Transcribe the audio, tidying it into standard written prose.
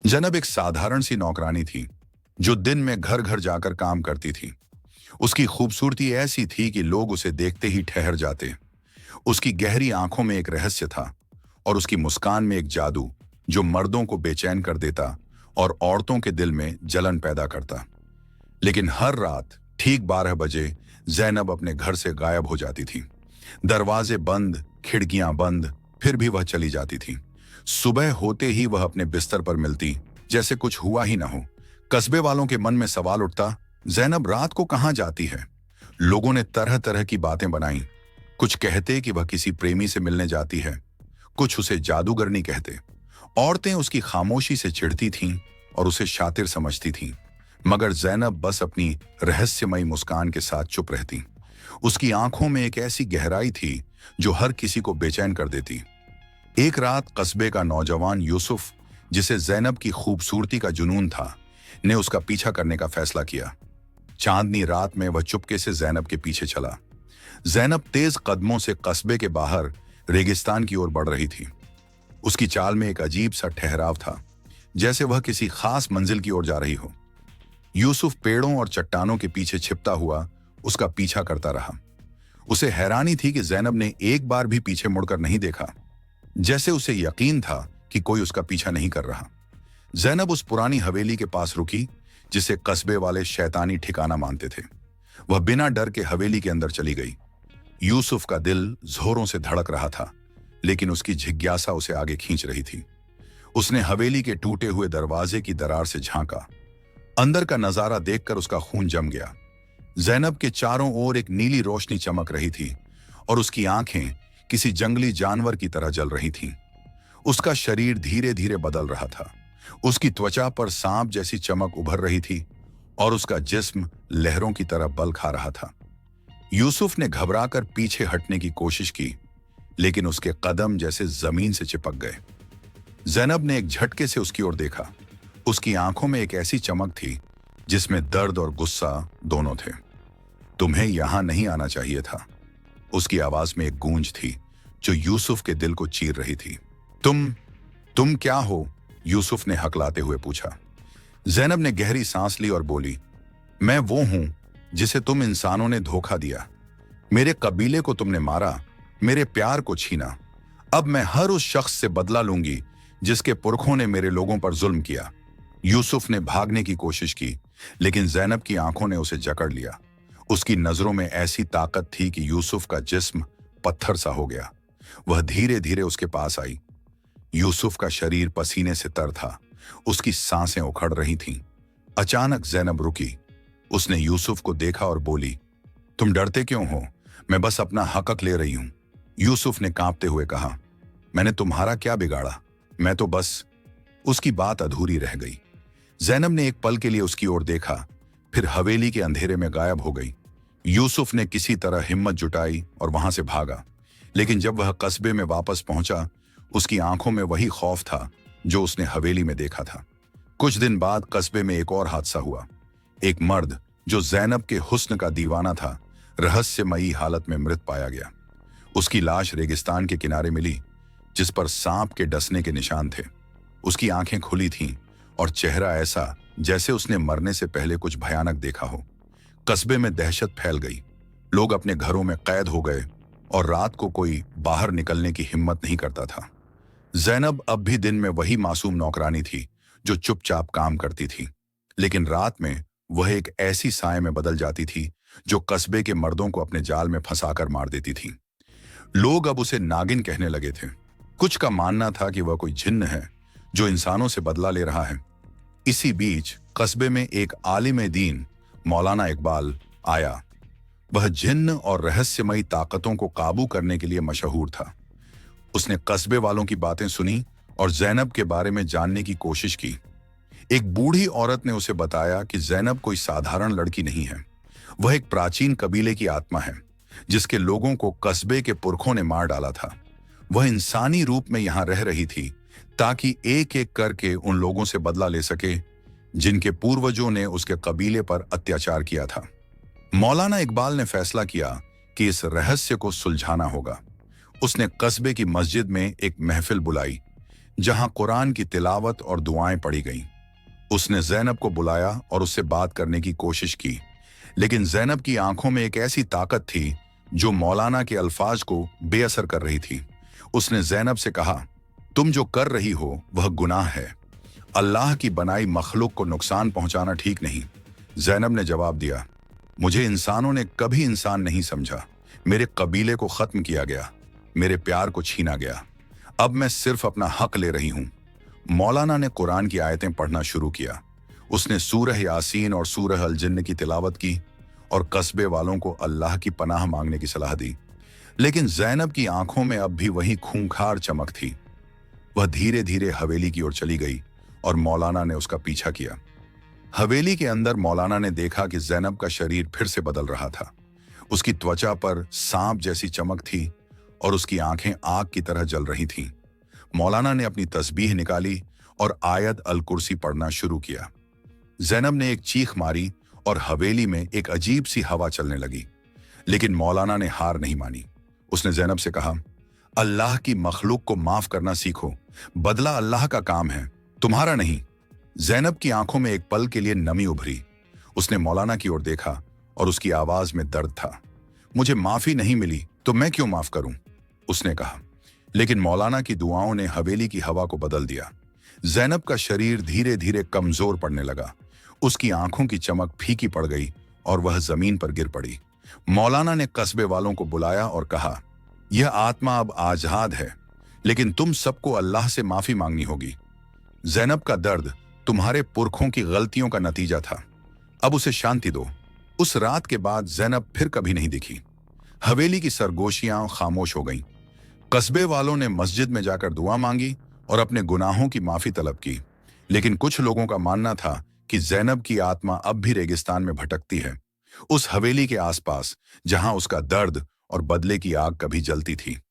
जैनब एक साधारण सी नौकरानी थी जो दिन में घर घर जाकर काम करती थी। उसकी खूबसूरती ऐसी थी कि लोग उसे देखते ही ठहर जाते। उसकी गहरी आंखों में एक रहस्य था और उसकी मुस्कान में एक जादू जो मर्दों को बेचैन कर देता और औरतों के दिल में जलन पैदा करता। लेकिन हर रात ठीक 12 बजे जैनब अपने घर से गायब हो जाती थी। दरवाजे बंद, खिड़कियां बंद, फिर भी वह चली जाती थी। सुबह होते ही वह अपने बिस्तर पर मिलती जैसे कुछ हुआ ही ना हो। कस्बे वालों के मन में सवाल उठता, जैनब रात को कहां जाती है। लोगों ने तरह तरह की बातें बनाई। कुछ कहते कि वह किसी प्रेमी से मिलने जाती है, कुछ उसे जादूगरनी कहते। औरतें उसकी खामोशी से चिढ़ती थीं और उसे शातिर समझती थीं, मगर जैनब बस अपनी रहस्यमयी मुस्कान के साथ चुप रहती। उसकी आंखों में एक ऐसी गहराई थी जो हर किसी को बेचैन कर देती। एक रात कस्बे का नौजवान यूसुफ, जिसे जैनब की खूबसूरती का जुनून था, ने उसका पीछा करने का फैसला किया। चांदनी रात में वह चुपके से जैनब के पीछे चला। जैनब तेज कदमों से कस्बे के बाहर रेगिस्तान की ओर बढ़ रही थी। उसकी चाल में एक अजीब सा ठहराव था, जैसे वह किसी खास मंजिल की ओर जा रही हो। यूसुफ पेड़ों और चट्टानों के पीछे छिपता हुआ उसका पीछा करता रहा। उसे हैरानी थी कि जैनब ने एक बार भी पीछे मुड़कर नहीं देखा, जैसे उसे यकीन था कि कोई उसका पीछा नहीं कर रहा। जैनब उस पुरानी हवेली के पास रुकी जिसे कस्बे वाले शैतानी ठिकाना मानते थे। वह बिना डर के हवेली के अंदर चली गई। यूसुफ का दिल जोरों से धड़क रहा था, लेकिन उसकी जिज्ञासा उसे आगे खींच रही थी। उसने हवेली के टूटे हुए दरवाजे की दरार से झांका। अंदर का नजारा देखकर उसका खून जम गया। जैनब के चारों ओर एक नीली रोशनी चमक रही थी और उसकी आंखें किसी जंगली जानवर की तरह जल रही थीं। उसका शरीर धीरे धीरे बदल रहा था। उसकी त्वचा पर सांप जैसी चमक उभर रही थी और उसका जिस्म लहरों की तरह बल खा रहा था। यूसुफ ने घबराकर पीछे हटने की कोशिश की, लेकिन उसके कदम जैसे जमीन से चिपक गए। जैनब ने एक झटके से उसकी ओर देखा। उसकी आंखों में एक ऐसी चमक थी जिसमें दर्द और गुस्सा दोनों थे। तुम्हें यहां नहीं आना चाहिए था। उसकी आवाज में एक गूंज थी जो यूसुफ के दिल को चीर रही थी। तुम क्या हो? यूसुफ ने हकलाते हुए पूछा। जैनब ने गहरी सांस ली और बोली, मैं वो हूं जिसे तुम इंसानों ने धोखा दिया। मेरे कबीले को तुमने मारा, मेरे प्यार को छीना। अब मैं हर उस शख्स से बदला लूंगी जिसके पुरखों ने मेरे लोगों पर जुल्म किया। यूसुफ ने भागने की कोशिश की, लेकिन जैनब की आंखों ने उसे जकड़ लिया। उसकी नजरों में ऐसी ताकत थी कि यूसुफ का जिस्म पत्थर सा हो गया। वह धीरे धीरे उसके पास आई। यूसुफ का शरीर पसीने से तर था। उसकी सांसें उखड़ रही थीं। अचानक जैनब रुकी। उसने यूसुफ को देखा और बोली, तुम डरते क्यों हो? मैं बस अपना हक ले रही हूं। यूसुफ ने कांपते हुए कहा, मैंने तुम्हारा क्या बिगाड़ा? मैं तो बस। उसकी बात अधूरी रह गई। जैनब ने एक पल के लिए उसकी ओर देखा, फिर हवेली के अंधेरे में गायब हो गई। यूसुफ ने किसी तरह हिम्मत जुटाई और वहां से भागा, लेकिन जब वह कस्बे में वापस पहुंचा, उसकी आंखों में वही खौफ था जो उसने हवेली में देखा था। कुछ दिन बाद कस्बे में एक और हादसा हुआ। एक मर्द जो जैनब के हुस्न का दीवाना था, रहस्यमयी हालत में मृत पाया गया। उसकी लाश रेगिस्तान के किनारे मिली, जिस पर सांप के डसने के निशान थे। उसकी आंखें खुली थीं और चेहरा ऐसा जैसे उसने मरने से पहले कुछ भयानक देखा हो। कस्बे में दहशत फैल गई। लोग अपने घरों में कैद हो गए और रात को कोई बाहर निकलने की हिम्मत नहीं करता था। जैनब अब भी दिन में वही मासूम नौकरानी थी जो चुपचाप काम करती थी, लेकिन रात में वह एक ऐसी साए में बदल जाती थी जो कस्बे के मर्दों को अपने जाल में फंसाकर मार देती थी। लोग अब उसे नागिन कहने लगे थे। कुछ का मानना था कि वह कोई जिन्न है जो इंसानों से बदला ले रहा है। इसी बीच कस्बे में एक आलिम दीन, मौलाना इकबाल, आया। वह जिन्न और रहस्यमयी ताकतों को काबू करने के लिए मशहूर था। उसने कस्बे वालों की बातें सुनी और जैनब के बारे में जानने की कोशिश की। एक बूढ़ी औरत ने उसे बताया कि जैनब कोई साधारण लड़की नहीं है। वह एक प्राचीन कबीले की आत्मा है जिसके लोगों को कस्बे के पुरखों ने मार डाला था। वह इंसानी रूप में यहां रह रही थी ताकि एक एक करके उन लोगों से बदला ले सके जिनके पूर्वजों ने उसके कबीले पर अत्याचार किया था। मौलाना इकबाल ने फैसला किया कि इस रहस्य को सुलझाना होगा। उसने कस्बे की मस्जिद में एक महफिल बुलाई जहां कुरान की तिलावत और दुआएं पढ़ी गईं। उसने जैनब को बुलाया और उससे बात करने की कोशिश की, लेकिन जैनब की आंखों में एक ऐसी ताकत थी जो मौलाना के अल्फाज को बेअसर कर रही थी। उसने जैनब से कहा, तुम जो कर रही हो वह गुनाह है। अल्लाह की बनाई मखलूक को नुकसान पहुंचाना ठीक नहीं। जैनब ने जवाब दिया, मुझे इंसानों ने कभी इंसान नहीं समझा। मेरे कबीले को खत्म किया गया, मेरे प्यार को छीना गया। अब मैं सिर्फ अपना हक ले रही हूं। मौलाना ने कुरान की आयतें पढ़ना शुरू किया। उसने सूरह यासीन और सूरह अल जिन्न की तिलावत की और कस्बे वालों को अल्लाह की पनाह मांगने की सलाह दी। लेकिन जैनब की आंखों में अब भी वही खूंखार चमक थी। वह धीरे धीरे हवेली की ओर चली गई और मौलाना ने उसका पीछा किया। हवेली के अंदर मौलाना ने देखा कि जैनब का शरीर फिर से बदल रहा था। उसकी त्वचा पर सांप जैसी चमक थी और उसकी आंखें आग की तरह जल रही थीं। मौलाना ने अपनी तस्बीह निकाली और आयत अल कुर्सी पढ़ना शुरू किया। जैनब ने एक चीख मारी और हवेली में एक अजीब सी हवा चलने लगी। लेकिन मौलाना ने हार नहीं मानी। उसने जैनब से कहा, अल्लाह की मखलूक को माफ करना सीखो। बदला अल्लाह का काम है, तुम्हारा नहीं। जैनब की आंखों में एक पल के लिए नमी उभरी। उसने मौलाना की ओर देखा और उसकी आवाज में दर्द था। मुझे माफी नहीं मिली तो मैं क्यों माफ करूं? उसने कहा। लेकिन मौलाना की दुआओं ने हवेली की हवा को बदल दिया। जैनब का शरीर धीरे धीरे कमजोर पड़ने लगा। उसकी आंखों की चमक फीकी पड़ गई और वह जमीन पर गिर पड़ी। मौलाना ने कस्बे वालों को बुलाया और कहा, यह आत्मा अब आजाद है, लेकिन तुम सबको अल्लाह से माफी मांगनी होगी। जैनब का दर्द तुम्हारे पुरखों की गलतियों का नतीजा था। अब उसे शांति दो। उस रात के बाद जैनब फिर कभी नहीं दिखी। हवेली की सरगोशियां खामोश हो गईं। कस्बे वालों ने मस्जिद में जाकर दुआ मांगी और अपने गुनाहों की माफी तलब की। लेकिन कुछ लोगों का मानना था कि जैनब की आत्मा अब भी रेगिस्तान में भटकती है, उस हवेली के आसपास जहां उसका दर्द और बदले की आग कभी जलती थी।